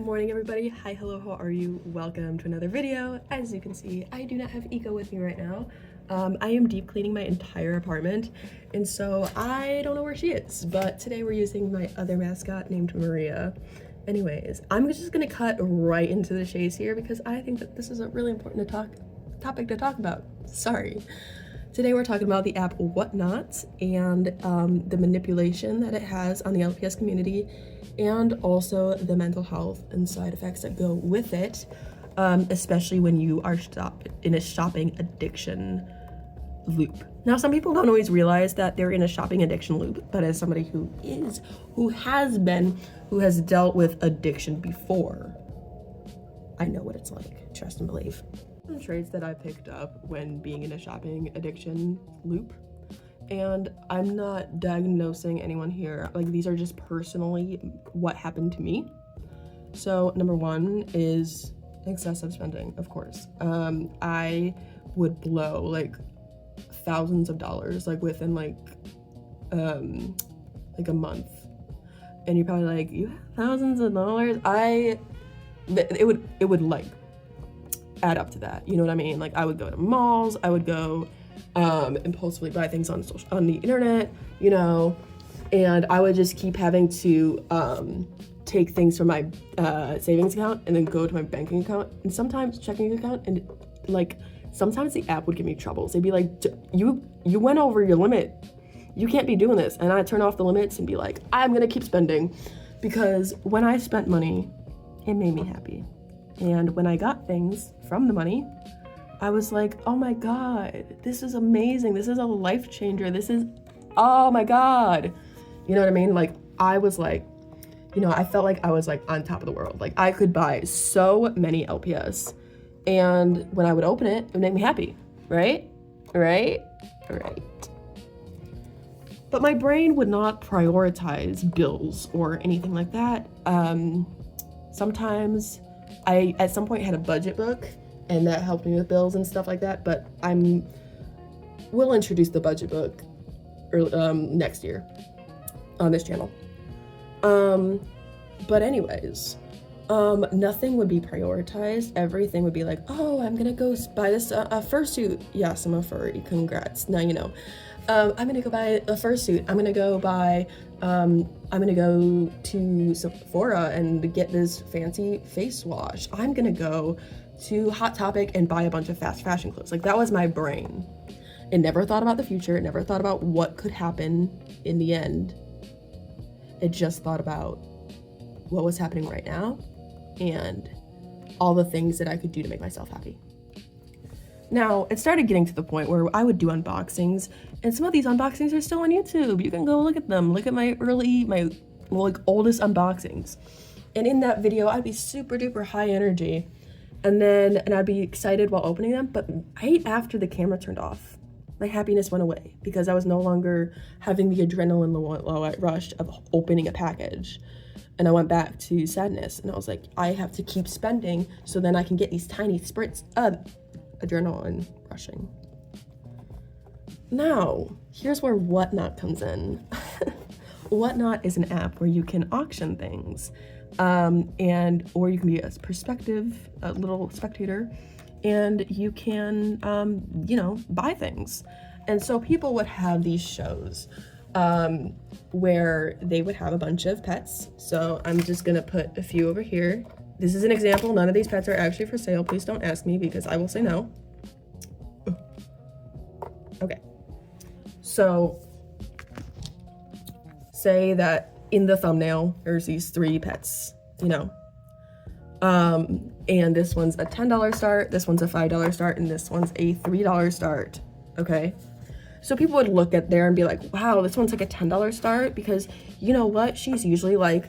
morning, everybody. Hi, hello, how are you? Welcome to another video. As you can see, I do not have Eco with me right now. I am deep cleaning my entire apartment, and so I don't know where she is, but today we're using my other mascot named Maria. Anyways, I'm just gonna cut right into the chase here because I think that this is a really important topic to talk about. Sorry. Today we're talking about the app Whatnot and the manipulation that it has on the LPS community, and also the mental health and side effects that go with it, especially when you are in a shopping addiction loop. Now, some people don't always realize that they're in a shopping addiction loop, but as somebody who has dealt with addiction before, I know what it's like, trust and believe. Some traits that I picked up when being in a shopping addiction loop, and I'm not diagnosing anyone here, like these are just personally what happened to me. So number one is excessive spending, of course. I would blow like thousands of dollars like within like a month, and you're probably like, you have thousands of dollars? It would like add up to that, you know what I mean? Like I would go to malls, I would go impulsively buy things on the internet, you know, and I would just keep having to take things from my savings account and then go to my banking account and sometimes checking account, and like sometimes the app would give me troubles. They'd be like, you went over your limit, you can't be doing this. And I'd turn off the limits and be like, I'm gonna keep spending, because when I spent money, it made me happy. And when I got things from the money, I was like, oh my God, this is amazing. This is a life changer. This is, oh my God. You know what I mean? Like I was like, you know, I felt like I was like on top of the world. Like I could buy so many LPS, and when I would open it, it would make me happy, right? Right? But my brain would not prioritize bills or anything like that. Sometimes I, at some point, had a budget book, and that helped me with bills and stuff like that, but we'll introduce the budget book next year on this channel. But anyways, nothing would be prioritized. Everything would be like, oh, I'm gonna go buy this fursuit. Yes, I'm a furry, congrats. Now you know. I'm gonna go buy a fursuit. I'm gonna go to Sephora and get this fancy face wash. I'm gonna go to Hot Topic and buy a bunch of fast fashion clothes. Like that was my brain. It never thought about the future. It never thought about what could happen in the end. It just thought about what was happening right now and all the things that I could do to make myself happy. Now, it started getting to the point where I would do unboxings, and some of these unboxings are still on YouTube. You can go look at them. Look at my oldest unboxings. And in that video, I'd be super duper high energy, and I'd be excited while opening them, but right after the camera turned off, my happiness went away because I was no longer having the adrenaline rush of opening a package. And I went back to sadness, and I was like, I have to keep spending so then I can get these tiny sprints of adrenaline rushing. Now, here's where Whatnot comes in. Whatnot is an app where you can auction things, or you can be a little spectator, and you can, buy things. And so people would have these shows where they would have a bunch of pets. So I'm just gonna put a few over here. This is an example. None of these pets are actually for sale. Please don't ask me because I will say no. Okay. So say that in the thumbnail, there's these 3 pets, you know, and this one's a $10 start, this one's a $5 start, and this one's a $3 start. Okay. So people would look at there and be like, wow, this one's like a $10 start, because you know what? She's usually like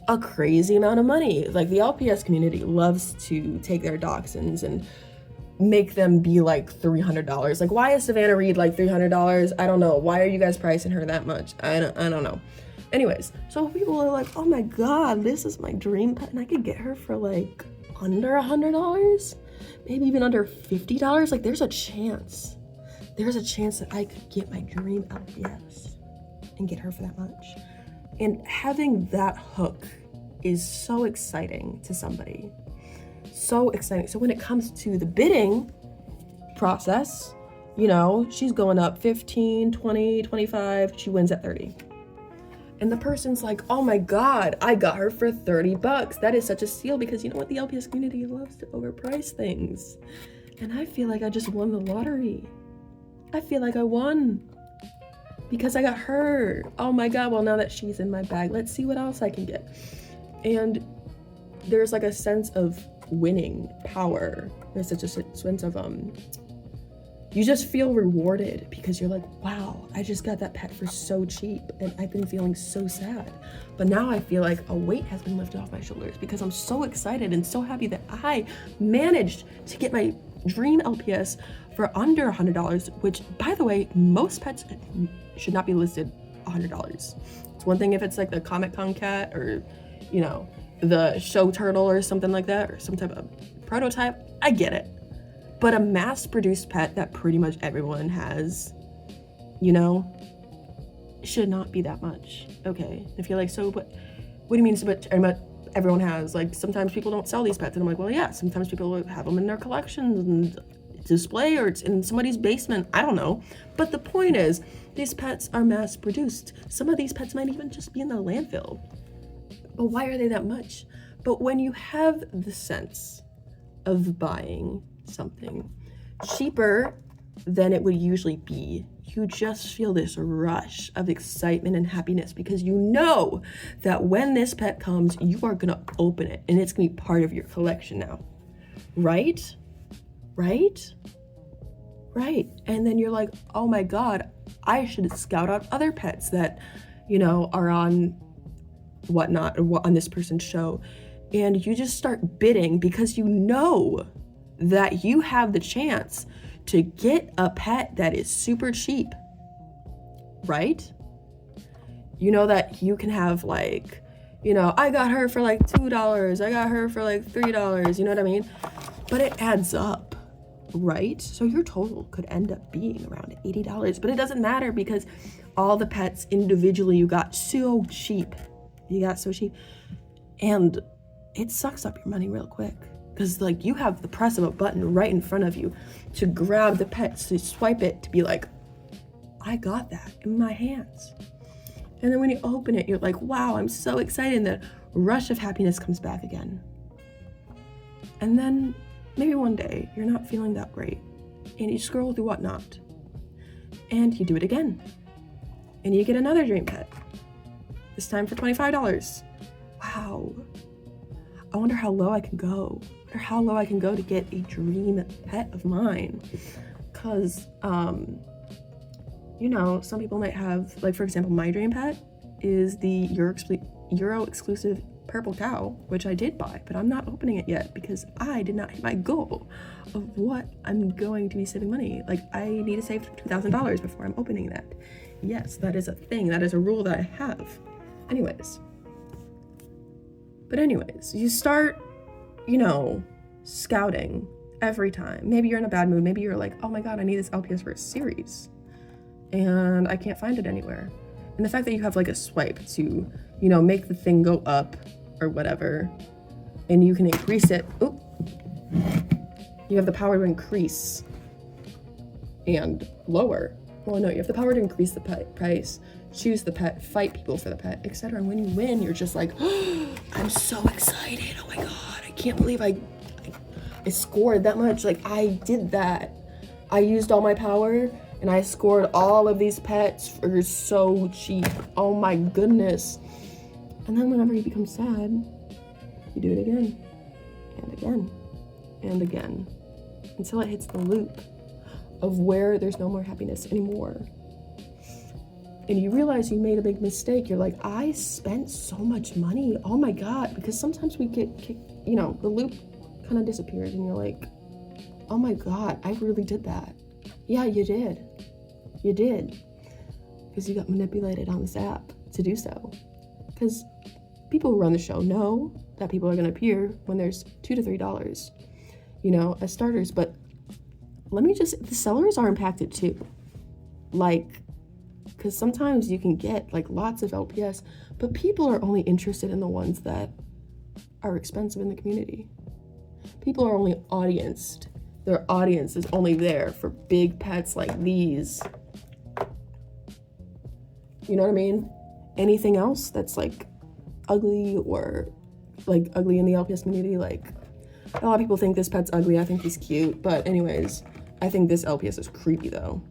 a crazy amount of money. Like the LPS community loves to take their dachshunds and make them be like $300. Like, why is Savannah Reed like $300? I don't know. Why are you guys pricing her that much? I don't know. Anyways, so people are like, oh my God, this is my dream pet, and I could get her for like under $100, maybe even under $50. Like there's a chance that I could get my dream LPS and get her for that much. And having that hook is so exciting to somebody. So exciting. So when it comes to the bidding process, you know, she's going up 15, 20, 25, she wins at 30. And the person's like, oh my God, I got her for $30. That is such a steal, because you know what? The LPS community loves to overprice things. And I feel like I just won the lottery. I feel like I won because I got her. Oh my God, well, now that she's in my bag, let's see what else I can get. And there's like a sense of winning power. There's such a sense of, you just feel rewarded because you're like, wow, I just got that pet for so cheap and I've been feeling so sad. But now I feel like a weight has been lifted off my shoulders because I'm so excited and so happy that I managed to get my dream LPS for under $100, which, by the way, most pets should not be listed $100. It's one thing if it's like the Comic-Con cat or, you know, the show turtle or something like that, or some type of prototype, I get it. But a mass-produced pet that pretty much everyone has, you know, should not be that much. Okay, if you're like, so what do you mean so much everyone has? Like, sometimes people don't sell these pets. And I'm like, well, yeah, sometimes people have them in their collections and display, or it's in somebody's basement. I don't know. But the point is, these pets are mass-produced. Some of these pets might even just be in the landfill. But why are they that much? But when you have the sense of buying something cheaper than it would usually be, you just feel this rush of excitement and happiness because you know that when this pet comes, you are gonna open it and it's gonna be part of your collection now, right? And then you're like, oh my God, I should scout out other pets that, you know, are on whatnot or on this person's show. And you just start bidding because you know that you have the chance to get a pet that is super cheap, right? You know that you can have like, you know, I got her for like $2, I got her for like $3, you know what I mean? But it adds up, right? So your total could end up being around $80, but it doesn't matter because all the pets individually you got so cheap. And it sucks up your money real quick. Because like you have the press of a button right in front of you to grab the pet, to swipe it, to be like, I got that in my hands. And then when you open it, you're like, wow, I'm so excited. And the rush of happiness comes back again. And then maybe one day you're not feeling that great and you scroll through whatnot and you do it again. And you get another dream pet, this time for $25. Wow. I wonder how low I can go. Or how low I can go to get a dream pet of mine. Because, you know, some people might have, like, for example, my dream pet is the Euro exclusive purple cow, which I did buy, but I'm not opening it yet because I did not hit my goal of what I'm going to be saving money. Like, I need to save $2,000 before I'm opening that. Yes, that is a thing. That is a rule that I have. Anyways, you start, you know, scouting every time. Maybe you're in a bad mood. Maybe you're like, oh my God, I need this LPS for a series and I can't find it anywhere. And the fact that you have like a swipe to, you know, make the thing go up or whatever, and you can increase it. Oop. You have the power to increase and lower. Well, no, you have the power to increase the price, choose the pet, fight people for the pet, etc. And when you win, you're just like, oh, I'm so excited. Oh my God, I can't believe I scored that much. Like, I did that. I used all my power and I scored all of these pets for so cheap. Oh my goodness. And then whenever you become sad, you do it again and again and again until it hits the loop of where there's no more happiness anymore. And you realize you made a big mistake. You're like, I spent so much money. Oh my God. Because sometimes we get kicked, you know, the loop kind of disappears and you're like, oh my God, I really did that. Yeah, you did. You did. Because you got manipulated on this app to do so. Because people who run the show know that people are going to appear when there's $2 to $3, you know, as starters. But the sellers are impacted too. Like, because sometimes you can get like lots of LPS, but people are only interested in the ones that are expensive in the community. People are only audienced. Their audience is only there for big pets like these. You know what I mean? Anything else that's like ugly or like ugly in the LPS community, like a lot of people think this pet's ugly. I think he's cute. But anyways, I think this LPS is creepy though.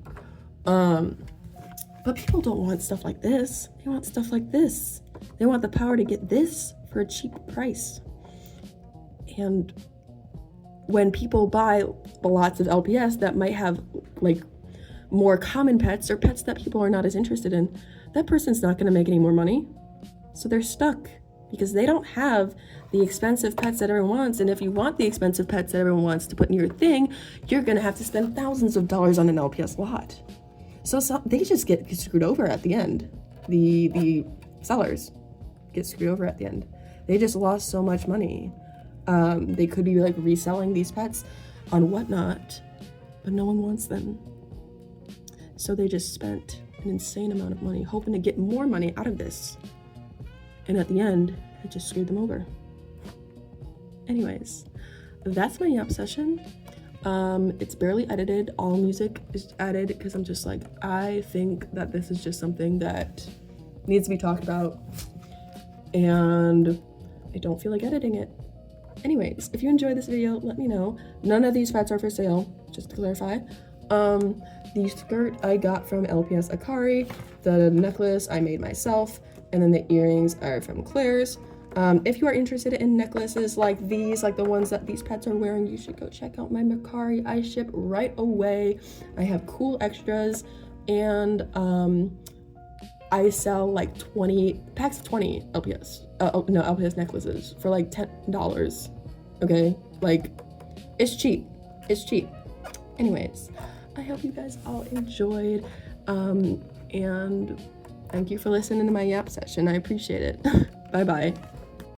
But people don't want stuff like this. They want stuff like this. They want the power to get this for a cheap price. And when people buy lots of LPS that might have like more common pets or pets that people are not as interested in, that person's not going to make any more money. So they're stuck because they don't have the expensive pets that everyone wants. And if you want the expensive pets that everyone wants to put in your thing, you're going to have to spend thousands of dollars on an LPS lot. So they just get screwed over at the end. The sellers get screwed over at the end. They just lost so much money. They could be like reselling these pets on whatnot, but no one wants them. So they just spent an insane amount of money hoping to get more money out of this. And at the end, it just screwed them over. Anyways, that's my yap session. It's barely edited. All music is added because I'm just like, I think that this is just something that needs to be talked about. And I don't feel like editing it. Anyways, if you enjoyed this video, let me know. None of these pets are for sale, just to clarify. The skirt I got from LPS Akari, the necklace I made myself, and then the earrings are from Claire's. If you are interested in necklaces like these, like the ones that these pets are wearing, you should go check out my Mercari. I ship right away. I have cool extras, and I sell like 20 packs of 20 LPS. LPS necklaces for like $10. Okay, like it's cheap. It's cheap. Anyways, I hope you guys all enjoyed, and thank you for listening to my yap session. I appreciate it. Bye bye.